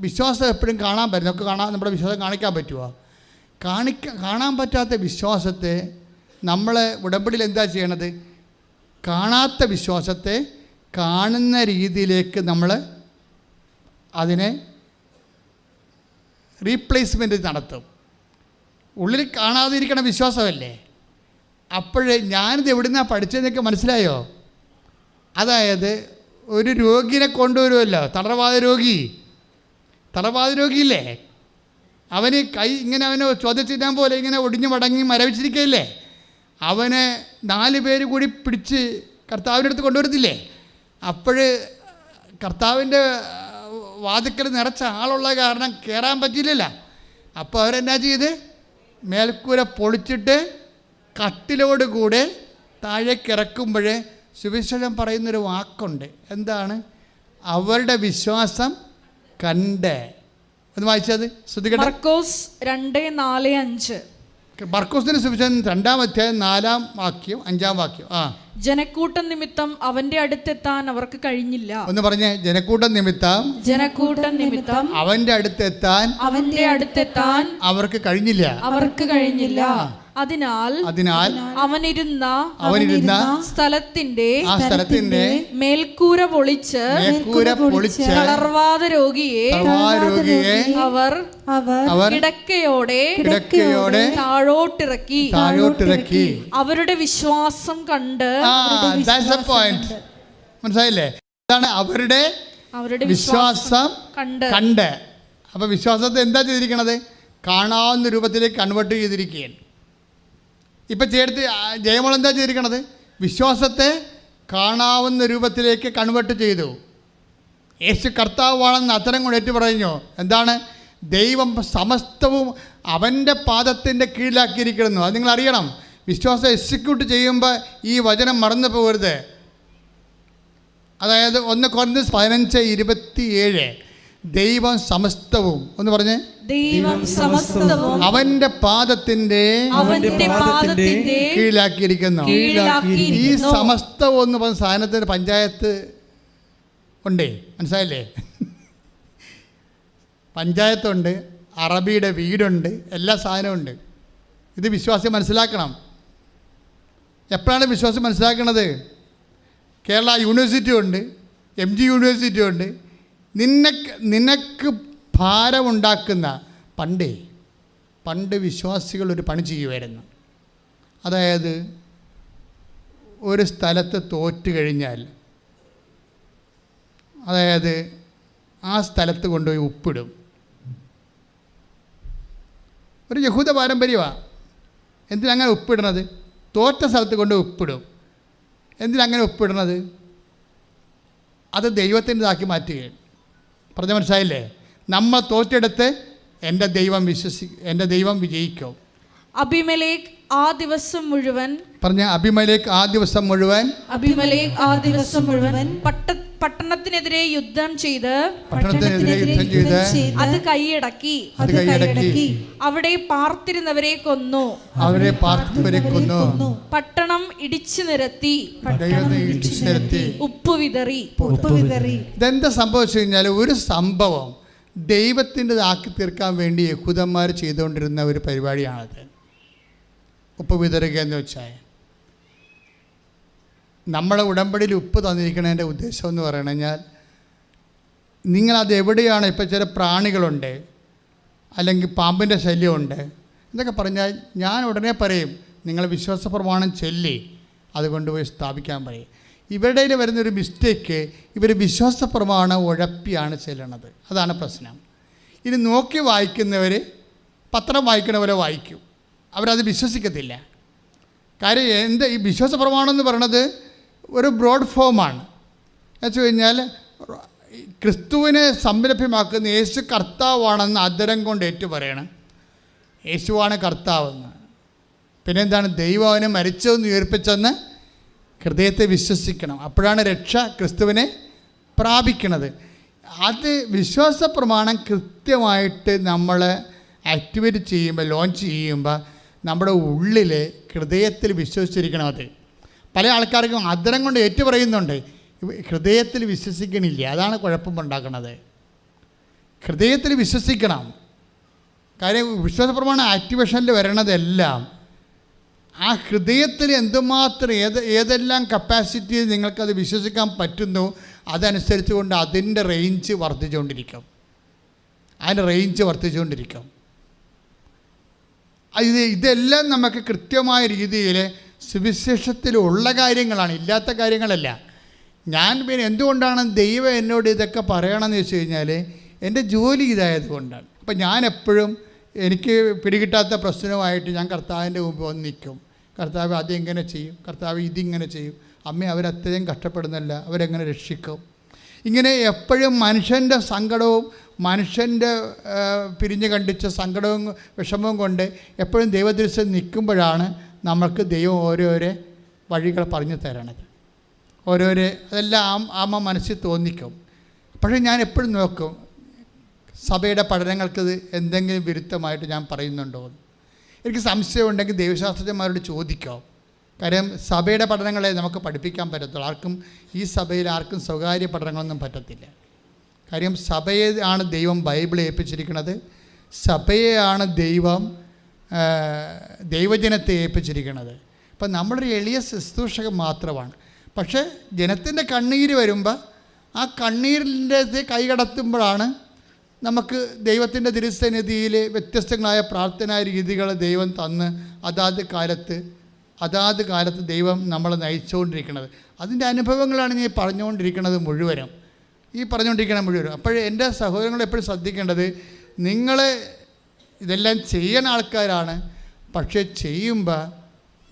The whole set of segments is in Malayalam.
വിശ്വാസം എപ്പോഴും കാണാൻ പറ്റും. നമുക്ക് നമ്മുടെ വിശ്വാസം കാണിക്കാൻ പറ്റുമോ? കാണാൻ പറ്റാത്ത വിശ്വാസത്തെ നമ്മൾ ഉടമ്പടിയിൽ എന്താ ചെയ്യണത്? കാണാത്ത വിശ്വാസത്തെ കാണുന്ന രീതിയിലേക്ക് നമ്മൾ അതിനെ റീപ്ലേസ്മെൻറ്റ് നടത്തും. ഉള്ളിൽ കാണാതിരിക്കണ വിശ്വാസമല്ലേ. അപ്പോഴേ ഞാനിത് എവിടെ നിന്നാണ് പഠിച്ചതെന്നൊക്കെ മനസ്സിലായോ? അതായത് ഒരു രോഗിനെ കൊണ്ടുവരുമല്ലോ, തളർവാദ രോഗിയില്ലേ, അവന് കൈ ഇങ്ങനെ അവനെ ചോദ്യച്ചിട്ടാൻ പോലെ ഇങ്ങനെ ഒടിഞ്ഞു മടങ്ങി മരവിച്ചിരിക്കുകയില്ലേ, അവനെ 4 പേര് കൂടി പിടിച്ച് കർത്താവിൻ്റെ അടുത്ത് കൊണ്ടുവരത്തില്ലേ? അപ്പോൾ കർത്താവിൻ്റെ വാതിക്കൽ നിറച്ച ആളുള്ള കാരണം കയറാൻ പറ്റില്ലല്ലോ. അപ്പോൾ അവരെന്നാ ചെയ്ത് മേൽക്കൂര പൊളിച്ചിട്ട് കട്ടിലോട് കൂടെ താഴേക്ക് ഇറക്കുമ്പോൾ സുവിശേഷം പറയുന്നൊരു വാക്കുണ്ട്. എന്താണ്? അവരുടെ വിശ്വാസം കണ്ട്. ഒന്ന് വായിച്ചത് ശ്രദ്ധിക്കട്ടെ. മർക്കോസ് 2:4-5. മർക്കോസിന്റെ സുവിശേഷം 2-ാം അധ്യായം 4-ാം വാക്യം 5-ാം വാക്യം. ജനക്കൂട്ടം നിമിത്തം അവന്റെ അടുത്തെത്താൻ അവർക്ക് കഴിഞ്ഞില്ല. ഒന്ന് പറഞ്ഞേ. ജനക്കൂട്ടം നിമിത്തം അവന്റെ അടുത്തെത്താൻ അവർക്ക് കഴിഞ്ഞില്ല. അതിനാൽ അവനിരുന്ന സ്ഥലത്തിന്റെ മേൽക്കൂര പൊളിച്ച് തളർവാദ രോഗിയെ അവർ കിടക്കയോടെ താഴോട്ടിറക്കി. അവരുടെ വിശ്വാസം കണ്ട്. മനസ്സിലായില്ലേ? ഇതാണ് അവരുടെ വിശ്വാസം കണ്ട്. അപ്പൊ വിശ്വാസത്തെ എന്താ ചെയ്തിരിക്കണത്? കാണാവുന്ന രൂപത്തിലേക്ക് കൺവേർട്ട് ചെയ്തിരിക്കുകയാണ്. ഇപ്പം ജയമോൾ എന്താ ചെയ്തിരിക്കണത്? വിശ്വാസത്തെ കാണാവുന്ന രൂപത്തിലേക്ക് കൺവേർട്ട് ചെയ്തു. യേശു കർത്താവാണെന്ന് അത്തരം കൊണ്ട് ഏറ്റു പറഞ്ഞു. എന്താണ്? ദൈവം സമസ്തവും അവൻ്റെ പാദത്തിൻ്റെ കീഴിലാക്കിയിരിക്കുന്നു. അത് നിങ്ങൾ അറിയണം. വിശ്വാസം എക്സിക്യൂട്ട് ചെയ്യുമ്പോൾ ഈ വചനം മറന്നു പോകരുത്. അതായത് 1 കൊരിന്ത്യർ 15:27 ദൈവം സമസ്തവും ഒന്ന് പറഞ്ഞേ. ദൈവം സമസ്തവും അവന്റെ പാദത്തിന്റെ കീഴിലാക്കിയിരിക്കുന്നു. ഈ സമസ്തവും എന്ന് പറഞ്ഞ സാധനത്തിന് പഞ്ചായത്ത് ഉണ്ടേ, മനസ്സിലായില്ലേ? പഞ്ചായത്തുണ്ട്, അറബിയുടെ വീടുണ്ട്, എല്ലാ സാധനവും ഉണ്ട്. ഇത് വിശ്വാസം മനസ്സിലാക്കണം. എപ്പോഴാണ് വിശ്വാസം മനസ്സിലാക്കണത്? കേരള യൂണിവേഴ്സിറ്റി ഉണ്ട്, MG യൂണിവേഴ്സിറ്റി ഉണ്ട്. നിനക്ക് ഭാരമുണ്ടാക്കുന്ന പണ്ട് വിശ്വാസികൾ ഒരു പണി ചെയ്യുമായിരുന്നു. അതായത് ഒരു സ്ഥലത്ത് തോറ്റു കഴിഞ്ഞാൽ അതായത് ആ സ്ഥലത്ത് കൊണ്ടുപോയി ഉപ്പിടും. ഒരു യഹൂദ പാരമ്പര്യമാണ്. എന്തിനങ്ങനെ ഉപ്പിടണത്? തോറ്റ സ്ഥലത്ത് കൊണ്ട് ഉപ്പിടും. എന്തിനങ്ങനെ ഉപ്പിടണത്? അത് ദൈവത്തിൻ്റെതാക്കി മാറ്റുകയാണ്. പറഞ്ഞ മനസ്സിലായില്ലേ? നമ്മൾ തോറ്റെടുത്ത് എൻ്റെ ദൈവം വിജയിക്കും. അബിമേലെക്ക് ആ ദിവസം മുഴുവൻ പട്ടണത്തിനെതിരെ യുദ്ധം ചെയ്ത് അത് കൈയടക്കി അവിടെ പാർത്തിരുന്നവരെ കൊന്നു. പട്ടണം ഇടിച്ചു നിരത്തി ഉപ്പ് വിതറി. ഇതെന്താ സംഭവിച്ചു കഴിഞ്ഞാൽ, ഒരു സംഭവം ദൈവത്തിൻ്റെതാക്കി തീർക്കാൻ വേണ്ടി യഹൂദന്മാർ ചെയ്തുകൊണ്ടിരുന്ന ഒരു പരിപാടിയാണത്. ഉപ്പ് വിതറുക എന്ന് വെച്ചാൽ നമ്മളെ ഉടമ്പടിയിൽ ഉപ്പ് തന്നിരിക്കുന്നതിൻ്റെ ഉദ്ദേശം എന്ന് പറഞ്ഞു കഴിഞ്ഞാൽ, നിങ്ങളത് എവിടെയാണ്? ഇപ്പോൾ ചില പ്രാണികളുണ്ട്, അല്ലെങ്കിൽ പാമ്പിൻ്റെ ശല്യമുണ്ട് എന്നൊക്കെ പറഞ്ഞാൽ ഞാൻ ഉടനെ പറയും, നിങ്ങൾ വിശ്വാസ പ്രമാണം ചൊല്ലി അതുകൊണ്ട് പോയി സ്ഥാപിക്കാൻ പറയും. ഇവരുടെ വരുന്നൊരു മിസ്റ്റേക്ക്, ഇവർ വിശ്വാസ പ്രമാണം ഉഴപ്പിയാണ് ചെല്ലണത്. അതാണ് പ്രശ്നം. ഇനി നോക്കി വായിക്കുന്നവർ പത്രം വായിക്കണ പോലെ വായിക്കും, അവരത് വിശ്വസിക്കത്തില്ല. കാര്യം എന്താ? ഈ വിശ്വാസ പ്രമാണം എന്ന് പറയണത് ഒരു ബ്രോഡ് ഫോമാണ്. എന്ന് വെച്ച് കഴിഞ്ഞാൽ ക്രിസ്തുവിനെ സംരഭ്യമാക്കുന്ന യേശു കർത്താവാണെന്ന് അധരം കൊണ്ട് ഏറ്റു പറയണം. യേശുവാണ് കർത്താവെന്ന്. പിന്നെന്താണ്? ദൈവം അവനെ മരിച്ചതെന്ന് ഉയർപ്പിച്ചെന്ന് ഹൃദയത്തെ വിശ്വസിക്കണം. അപ്പോഴാണ് രക്ഷ ക്രിസ്തുവിനെ പ്രാപിക്കണത്. അത് വിശ്വാസ പ്രമാണം കൃത്യമായിട്ട് നമ്മൾ ആക്ടിവേറ്റ് ചെയ്യുമ്പോൾ, ലോഞ്ച് ചെയ്യുമ്പോൾ നമ്മുടെ ഉള്ളിൽ ഹൃദയത്തിൽ വിശ്വസിച്ചിരിക്കണം. അത് പല ആൾക്കാർക്കും അധരം കൊണ്ട് ഏറ്റുപറയുന്നുണ്ട്, ഹൃദയത്തിൽ വിശ്വസിക്കണില്ല. അതാണ് കുഴപ്പം ഉണ്ടാക്കുന്നത്. ഹൃദയത്തിൽ വിശ്വസിക്കണം. കാര്യം വിശ്വാസപ്രമാണം ആക്ടിവേഷനിൽ വരണതെല്ലാം ആ ഹൃദയത്തിൽ എന്തുമാത്രം ഏതെല്ലാം കപ്പാസിറ്റി നിങ്ങൾക്കത് വിശ്വസിക്കാൻ പറ്റുന്നു അതനുസരിച്ച് കൊണ്ട് അതിൻ്റെ റേഞ്ച് വർദ്ധിച്ചുകൊണ്ടിരിക്കും. ഇതെല്ലാം നമുക്ക് കൃത്യമായ രീതിയിൽ സുവിശേഷത്തിലുള്ള കാര്യങ്ങളാണ്, ഇല്ലാത്ത കാര്യങ്ങളല്ല. ഞാൻ പിന്നെ എന്തുകൊണ്ടാണ് ദൈവം എന്നോട് ഇതൊക്കെ പറയണമെന്ന് വെച്ച് കഴിഞ്ഞാൽ എൻ്റെ ജോലി ഇതായത് കൊണ്ടാണ്. അപ്പം ഞാൻ എപ്പോഴും എനിക്ക് പിടികിട്ടാത്ത പ്രശ്നവുമായിട്ട് ഞാൻ കർത്താവിൻ്റെ മുമ്പ് വന്ന് നിൽക്കും. കർത്താവ് അതെങ്ങനെ ചെയ്യും, കർത്താവ് ഇതിങ്ങനെ ചെയ്യും, അമ്മ അവരത്രയും കഷ്ടപ്പെടുന്നില്ല, അവരെങ്ങനെ രക്ഷിക്കും. ഇങ്ങനെ എപ്പോഴും മനുഷ്യൻ്റെ സങ്കടവും മനുഷ്യൻ്റെ പിരിഞ്ഞു കണ്ടിച്ച സങ്കടവും വിഷമവും കൊണ്ട് എപ്പോഴും ദൈവദൃശ്യം നിൽക്കുമ്പോഴാണ് നമ്മൾക്ക് ദൈവം ഓരോരോ വഴികൾ പറഞ്ഞു തരണത്. അതെല്ലാം അമ്മ മനസ്സിൽ തോന്നിക്കും. പക്ഷേ ഞാൻ എപ്പോഴും നോക്കും സഭയുടെ പഠനങ്ങൾക്കത് എന്തെങ്കിലും വിരുദ്ധമായിട്ട് ഞാൻ പറയുന്നുണ്ടോ എന്ന്. എനിക്ക് സംശയമുണ്ടെങ്കിൽ ദൈവശാസ്ത്രജ്ഞന്മാരോട് ചോദിക്കാം. കാര്യം സഭയുടെ പഠനങ്ങളെ നമുക്ക് പഠിപ്പിക്കാൻ പറ്റത്തുള്ളൂ. ആർക്കും ഈ സഭയിൽ ആർക്കും സ്വകാര്യ പഠനങ്ങളൊന്നും പറ്റത്തില്ല. കാര്യം സഭയെ ആണ് ദൈവം ബൈബിൾ ഏൽപ്പിച്ചിരിക്കുന്നത്, സഭയെയാണ് ദൈവജനത്തെ ഏൽപ്പിച്ചിരിക്കുന്നത്. അപ്പം നമ്മളൊരു എളിയ ശുശ്രൂഷകൻ മാത്രമാണ്. പക്ഷേ ജനത്തിൻ്റെ കണ്ണീര് വരുമ്പോൾ ആ കണ്ണീരിൻ്റെ കൈകടത്തുമ്പോഴാണ് നമുക്ക് ദൈവത്തിൻ്റെ തിരുസന്നിധിയിൽ വ്യത്യസ്തങ്ങളായ പ്രാർത്ഥനാ രീതികൾ ദൈവം തന്ന് അതാത് കാലത്ത് ദൈവം നമ്മളെ നയിച്ചുകൊണ്ടിരിക്കുന്നത്. അതിൻ്റെ അനുഭവങ്ങളാണ് ഞാൻ പറഞ്ഞുകൊണ്ടിരിക്കുന്നത് മുഴുവനും. അപ്പോഴേ എൻ്റെ സഹോദരങ്ങൾ എപ്പോഴും ശ്രദ്ധിക്കേണ്ടത്, നിങ്ങൾ ഇതെല്ലാം ചെയ്യുന്ന ആൾക്കാരാണ്. പക്ഷേ ചെയ്യുമ്പോൾ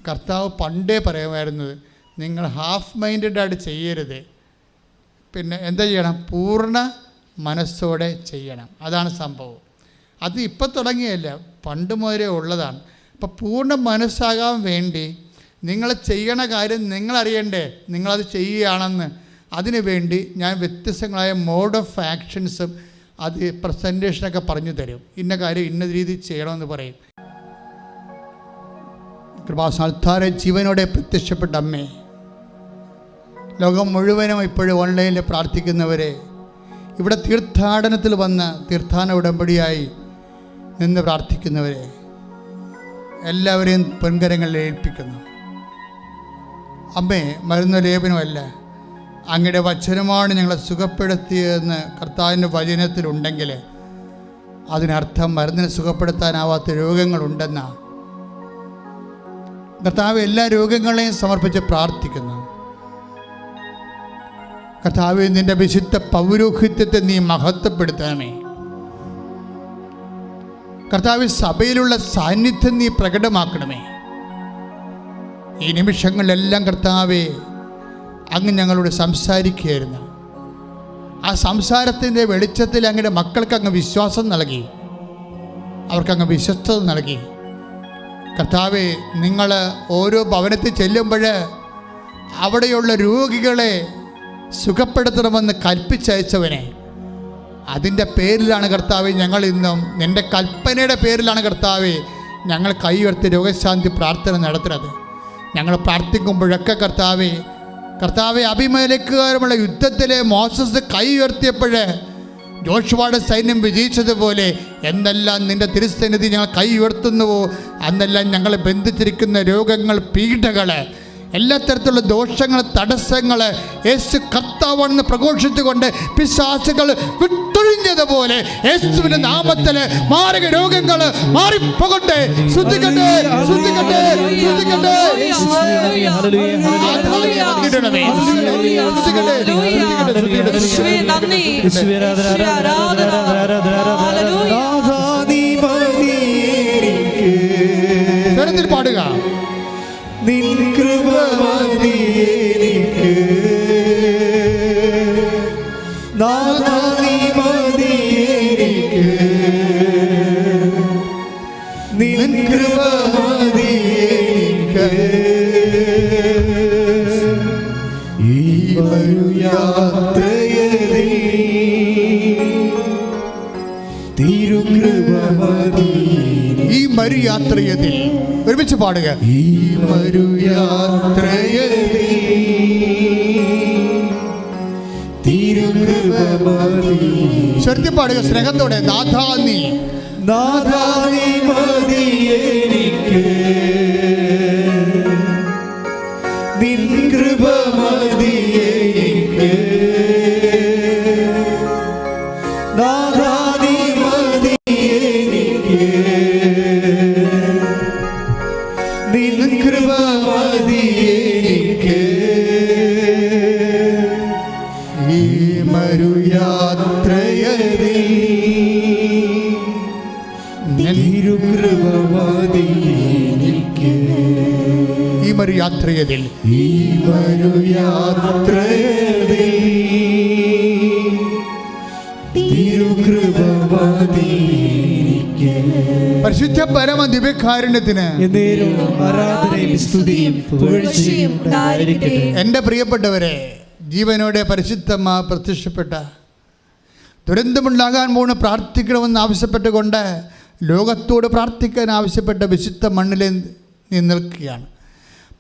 കർത്താവ് പണ്ടേ പറയുമായിരുന്നത് നിങ്ങൾ ഹാഫ് മൈൻഡഡായിട്ട് ചെയ്യരുത്. പിന്നെ എന്താ ചെയ്യണം? പൂർണ്ണ മനസ്സോടെ ചെയ്യണം. അതാണ് സംഭവം. അത് ഇപ്പം തുടങ്ങിയല്ല, പണ്ട് മുതലേ ഉള്ളതാണ്. അപ്പോൾ പൂർണ്ണ മനസ്സാകാൻ വേണ്ടി നിങ്ങൾ ചെയ്യണ കാര്യം നിങ്ങളറിയണ്ടേ, നിങ്ങളത് ചെയ്യുകയാണെന്ന്. അതിനു വേണ്ടി ഞാൻ വ്യത്യസ്തങ്ങളായ മോഡ് ഓഫ് ആക്ഷൻസും അത് പ്രസൻറ്റേഷനൊക്കെ പറഞ്ഞു തരും. ഇന്ന കാര്യം ഇന്ന രീതി ചെയ്യണമെന്ന് പറയും. കൃപാസ്ഥാന ജീവനോടെ പ്രത്യക്ഷപ്പെട്ട അമ്മേ, ലോകം മുഴുവനും ഇപ്പോഴും ഓൺലൈനിൽ പ്രാർത്ഥിക്കുന്നവരെ, ഇവിടെ തീർത്ഥാടനത്തിൽ വന്ന് തീർത്ഥാടന ഉടമ്പടിയായി നിന്ന് പ്രാർത്ഥിക്കുന്നവരെ എല്ലാവരെയും പൊൻകരങ്ങളിൽ ഏൽപ്പിക്കുന്നു. അമ്മേ, മരുന്ന് ലേപനമല്ല, അങ്ങയുടെ വചനമാണ് ഞങ്ങളെ സുഖപ്പെടുത്തിയതെന്ന് കർത്താവിൻ്റെ വചനത്തിലുണ്ടെങ്കിൽ അതിനർത്ഥം മരുന്നിനെ സുഖപ്പെടുത്താനാവാത്ത രോഗങ്ങളുണ്ടെന്നാണ്. കർത്താവ് എല്ലാ രോഗങ്ങളെയും സമർപ്പിച്ച് പ്രാർത്ഥിക്കുന്നു. കർത്താവ്, നിൻ്റെ വിശുദ്ധ പൗരോഹിത്യത്തെ നീ മഹത്വപ്പെടുത്തണമേ. കർത്താവ്, സഭയിലുള്ള സാന്നിധ്യം നീ പ്രകടമാക്കണമേ. ഈ നിമിഷങ്ങളിലെല്ലാം കർത്താവേ, അങ്ങ് ഞങ്ങളോട് സംസാരിക്കുകയായിരുന്നു. ആ സംസാരത്തിൻ്റെ വെളിച്ചത്തിൽ അങ്ങയുടെ മക്കൾക്ക് അങ്ങ് വിശ്വാസം നൽകി, അവർക്കങ്ങ് വിശ്വസ്തത നൽകി. കർത്താവേ, നിങ്ങൾ ഓരോ ഭവനത്തിൽ ചെല്ലുമ്പോൾ അവിടെയുള്ള രോഗികളെ സുഖപ്പെടുത്തണമെന്ന് കൽപ്പിച്ചയച്ചവനെ, അതിൻ്റെ പേരിലാണ് കർത്താവേ ഞങ്ങൾ ഇന്നും നിൻ്റെ കൽപ്പനയുടെ പേരിലാണ് കർത്താവേ ഞങ്ങൾ കൈ ഉയർത്തി രോഗശാന്തി പ്രാർത്ഥന നടത്തുന്നത്. ഞങ്ങൾ പ്രാർത്ഥിക്കുമ്പോഴൊക്കെ കർത്താവേ അബിമേലെക്കുകാരുമുള്ള യുദ്ധത്തിലെ മോസസ് കൈ ഉയർത്തിയപ്പോൾ ജോഷുവയുടെ സൈന്യം വിജയിച്ചതുപോലെ എന്തെല്ലാം നിൻ്റെ തിരുസന്നിധി ഞങ്ങൾ കൈ ഉയർത്തുന്നുവോ അന്നെല്ലാം ഞങ്ങളെ ബന്ധിച്ചിരിക്കുന്ന രോഗങ്ങൾ, പീഡകൾ, എല്ലാ തരത്തിലുള്ള ദോഷങ്ങൾ, തടസ്സങ്ങൾ യേശു കർത്താവാണെന്ന് പ്രഘോഷിച്ചുകൊണ്ട് പിശാചുകൾ വിട്ടൊഴിഞ്ഞതുപോലെ യേശുവിൻ്റെ നാമത്തിൽ മാരക രോഗങ്ങൾ മാറിപ്പോകട്ടെ. ശ്രദ്ധിക്കട്ടെ. പാടുക. നിൻ കൃപ മതി എനിക്ക്, നാഥാ നീ മതി എനിക്ക്, നിൻ കൃപ മതി എനിക്ക്. ഈ യാത്രയിൽ തിരുകൃപ മതി. ഈ മരുയാത്രയതിൽ ഒരുമിച്ച് പാടുക. ഈ മരുയാത്രയതിൽ തിരുകൃപ മതി. ചെറുത്തി പാടുക സ്നേഹത്തോടെ. നാഥാ നീ മതി എനിക്ക്, നിൻ കൃപ മതി എനിക്ക്, നാഥാ നീ മതി എനിക്ക്, നിൻ കൃപ മതി എനിക്ക്. ഈ മരുയാത്രയതിൽ തിരുകൃപ മതി എനിക്ക്, ഈ മരുയാത്രയതിൽ ഈ മരുയാത്രയതിൽ തിരുകൃപ മതി എനിക്ക്. പരിശുദ്ധ പരമ ദിവ്യകാരുണ്യത്തിന് ആരാധനയും സ്തുതിയും പുകഴ്ചയും ഉണ്ടായിരിക്കട്ടെ. എൻ്റെ പ്രിയപ്പെട്ടവരെ, ജീവനോടെ പരിശുദ്ധമാ പ്രത്യക്ഷപ്പെട്ട ദുരന്തമുണ്ടാകാൻ പോകുന്ന പ്രാർത്ഥിക്കണമെന്ന് ആവശ്യപ്പെട്ടുകൊണ്ട് ലോകത്തോട് പ്രാർത്ഥിക്കാൻ ആവശ്യപ്പെട്ട വിശുദ്ധ മണ്ണിൽ നിൽക്കുകയാണ്.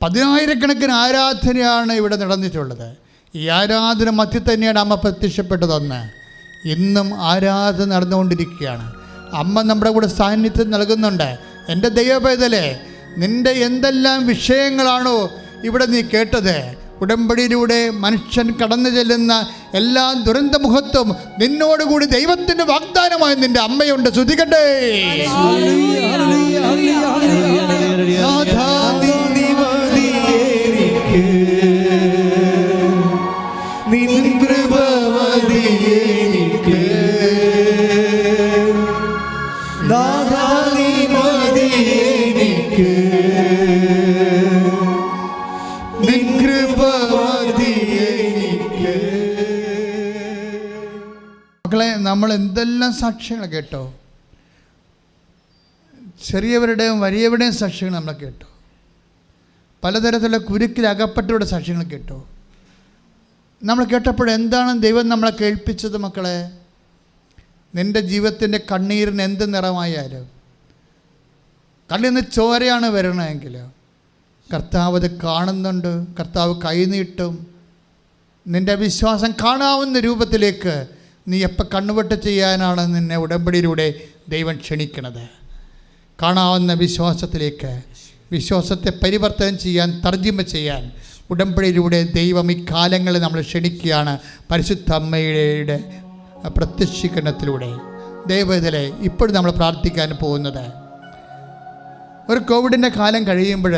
10,000-കണക്കിന് ആരാധനയാണ് ഇവിടെ നടന്നിട്ടുള്ളത്. ഈ ആരാധന മധ്യ തന്നെയാണ് അമ്മ പ്രത്യക്ഷപ്പെട്ടതെന്ന്. ഇന്നും ആരാധന നടന്നുകൊണ്ടിരിക്കുകയാണ്. അമ്മ നമ്മുടെ കൂടെ സാന്നിധ്യം നൽകുന്നുണ്ട്. എൻ്റെ ദൈവപൈതലേ, നിൻ്റെ എന്തെല്ലാം വിഷയങ്ങളാണോ ഇവിടെ നീ കേട്ടത്, ഉടമ്പടിയിലൂടെ മനുഷ്യൻ കടന്നു ചെല്ലുന്ന എല്ലാ ദുരന്തമുഖത്തും നിന്നോടുകൂടി ദൈവത്തിൻ്റെ വാഗ്ദാനമായി നിൻ്റെ അമ്മയുണ്ട്. ശ്രുതികട്ടെ. നിൻ കൃപ മതി എനിക്ക്, നാഥാ നീ മതി എനിക്ക്, നിൻ കൃപ മതി എനിക്ക്. മക്കളെ, നമ്മൾ എന്തെല്ലാം സാക്ഷ്യങ്ങൾ കേട്ടോ. ചെറിയവരുടെയും വലിയവരുടെയും സാക്ഷ്യങ്ങൾ നമ്മൾ കേട്ടു. പലതരത്തിലുള്ള കുരുക്കിൽ അകപ്പെട്ടവരുടെ സാക്ഷ്യങ്ങൾ കേട്ടു. നമ്മൾ കേട്ടപ്പോൾ എന്താണ് ദൈവം നമ്മളെ കേൾപ്പിച്ചത്? മക്കളെ, നിൻ്റെ ജീവിതത്തിൻ്റെ കണ്ണീരിന് എന്ത് നിറമായാലും, കണ്ണിൽ നിന്ന് ചോരയാണ് വരണമെങ്കിൽ കർത്താവ് അത് കാണുന്നുണ്ട്. കർത്താവ് കൈനീട്ടും. നിൻ്റെ വിശ്വാസം കാണാവുന്ന രൂപത്തിലേക്ക് നീ എപ്പോൾ കണ്ണുവെട്ട് ചെയ്യാനാണ് നിന്നെ ഉടമ്പടിയിലൂടെ ദൈവം ക്ഷണിക്കുന്നത്? കാണാവുന്ന വിശ്വാസത്തിലേക്ക്, വിശ്വാസത്തെ പരിവർത്തനം ചെയ്യാൻ, തർജ്ജിമ ചെയ്യാൻ ഉടമ്പടിയിലൂടെ ദൈവം ഈ കാലങ്ങളിൽ നമ്മൾ ക്ഷണിക്കുകയാണ്. പരിശുദ്ധ അമ്മയുടെ പ്രത്യക്ഷീകരണത്തിലൂടെ. ദൈവത്തിലെ ഇപ്പോഴും നമ്മൾ പ്രാർത്ഥിക്കാൻ പോകുന്നത്, ഒരു കോവിഡിൻ്റെ കാലം കഴിയുമ്പോൾ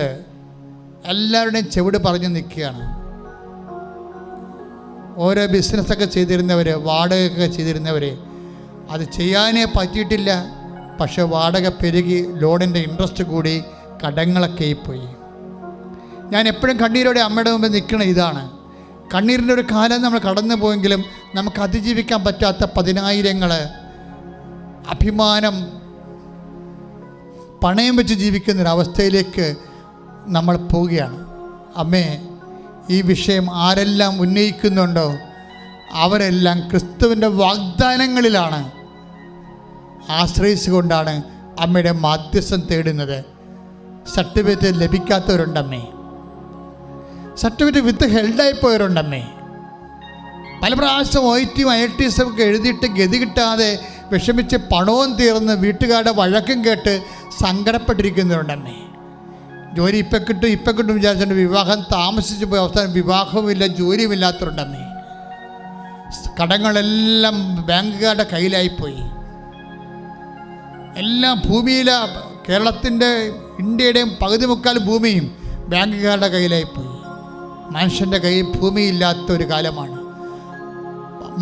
എല്ലാവരുടെയും ചെവിട് പറഞ്ഞു നിൽക്കുകയാണ്. ഓരോ ബിസിനസ്സൊക്കെ ചെയ്തിരുന്നവർ, വാടകയൊക്കെ ചെയ്തിരുന്നവർ, അത് ചെയ്യാനേ പറ്റിയിട്ടില്ല. പക്ഷേ വാടക പെരുകി, ലോണിൻ്റെ ഇൻട്രസ്റ്റ് കൂടി, കടങ്ങളൊക്കെ ആയിപ്പോയി. ഞാൻ എപ്പോഴും കണ്ണീരോടെ അമ്മയുടെ മുമ്പിൽ നിൽക്കണം. ഇതാണ് കണ്ണീരിൻ്റെ ഒരു കാലം നമ്മൾ കടന്നു പോയെങ്കിലും നമുക്ക് അതിജീവിക്കാൻ പറ്റാത്ത 10,000 അഭിമാനം പണയം വെച്ച് ജീവിക്കുന്നൊരവസ്ഥയിലേക്ക് നമ്മൾ പോവുകയാണ്. അമ്മേ, ഈ വിഷയം ആരെല്ലാം ഉന്നയിക്കുന്നുണ്ടോ അവരെല്ലാം ക്രിസ്തുവിൻ്റെ വാഗ്ദാനങ്ങളിലാണ് ആശ്രയിച്ചുകൊണ്ടാണ് അമ്മയുടെ മാധ്യസ്ഥം തേടുന്നത്. സർട്ടിഫിക്കറ്റ് ലഭിക്കാത്തവരുണ്ടമ്മേ, സർട്ടിഫിക്കറ്റ് വിത്ത് ഹെൽഡായിപ്പോയവരുണ്ടമ്മേ, പല പ്രാവശ്യം OIT-യും IITs ഒക്കെ എഴുതിയിട്ട് ഗതി കിട്ടാതെ വിഷമിച്ച് പണവും തീർന്ന് വീട്ടുകാരുടെ വഴക്കും കേട്ട് സങ്കടപ്പെട്ടിരിക്കുന്നവരുണ്ടമ്മേ. ജോലി ഇപ്പം കിട്ടും വിചാരിച്ചുകൊണ്ട് വിവാഹം താമസിച്ച് പോയി അവസാനം വിവാഹവുമില്ല, ജോലിയുമില്ലാത്തവരുണ്ടമ്മേ. കടങ്ങളെല്ലാം ബാങ്കുകാരുടെ കയ്യിലായിപ്പോയി. എല്ലാം ഭൂമിയിലെ കേരളത്തിൻ്റെ, ഇന്ത്യയുടെയും പകുതി മുക്കാൽ ഭൂമിയും ബാങ്കുകാരുടെ കയ്യിലായിപ്പോയി. മനുഷ്യൻ്റെ കയ്യിൽ ഭൂമിയില്ലാത്ത ഒരു കാലമാണ്.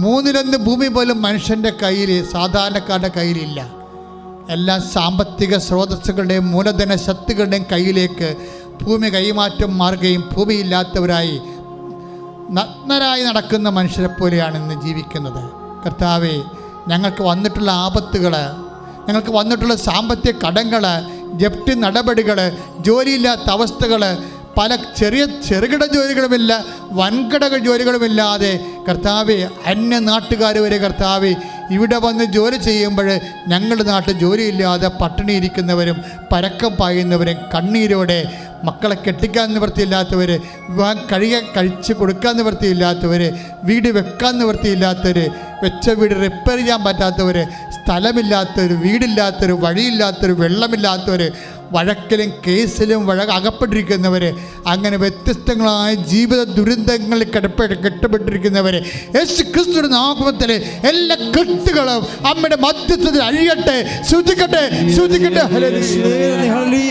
1/3 ഭൂമി പോലും മനുഷ്യൻ്റെ കയ്യിൽ, സാധാരണക്കാരുടെ കയ്യിലില്ല. എല്ലാ സാമ്പത്തിക സ്രോതസ്സുകളുടെയും മൂലധന ശക്തികളുടെയും കയ്യിലേക്ക് ഭൂമി കൈമാറ്റം മാറുകയും ഭൂമിയില്ലാത്തവരായി നഗ്നരായി നടക്കുന്ന മനുഷ്യരെ പോലെയാണ് ഇന്ന് ജീവിക്കുന്നത്. കർത്താവേ, ഞങ്ങൾക്ക് വന്നിട്ടുള്ള ആപത്തുകൾ, ഞങ്ങൾക്ക് വന്നിട്ടുള്ള സാമ്പത്തിക കടങ്ങൾ, ജപ്തി നടപടികൾ, ജോലിയില്ലാത്ത അവസ്ഥകൾ, പല ചെറുകിട ജോലികളുമില്ല, വൻകിട ജോലികളുമില്ലാതെ കർത്താവെ, അന്യ നാട്ടുകാർ വരെ കർത്താവെ ഇവിടെ വന്ന് ജോലി ചെയ്യുമ്പോൾ ഞങ്ങളുടെ നാട്ടിൽ ജോലിയില്ലാതെ പട്ടിണി ഇരിക്കുന്നവരും പരക്കം പായുന്നവരും, കണ്ണീരോടെ മക്കളെ കെട്ടിക്കാൻ നിവൃത്തിയില്ലാത്തവർ, വിവാഹം കഴിച്ച് കൊടുക്കാൻ നിവൃത്തിയില്ലാത്തവർ, വീട് വെക്കാൻ നിവൃത്തിയില്ലാത്തവർ, വെച്ച വീട് റിപ്പയർ ചെയ്യാൻ പറ്റാത്തവർ, സ്ഥലമില്ലാത്തവർ, വീടില്ലാത്തവർ, വഴിയില്ലാത്തവർ, വെള്ളമില്ലാത്തവർ, വഴക്കിലും കേസിലും അകപ്പെട്ടിരിക്കുന്നവർ, അങ്ങനെ വ്യത്യസ്തങ്ങളായ ജീവിത ദുരന്തങ്ങളിൽ കെട്ടപ്പെട്ടിരിക്കുന്നവർ, യേശു ക്രിസ്തുവിന്റെ നാമത്തിൽ എല്ലാ കെട്ടുകളും അമ്മയുടെ മധ്യത്തിൽ അഴിയട്ടെ. ശ്രദ്ധിക്കട്ടെ, ശ്രദ്ധിക്കട്ടെ. ഹല്ലേലൂയ,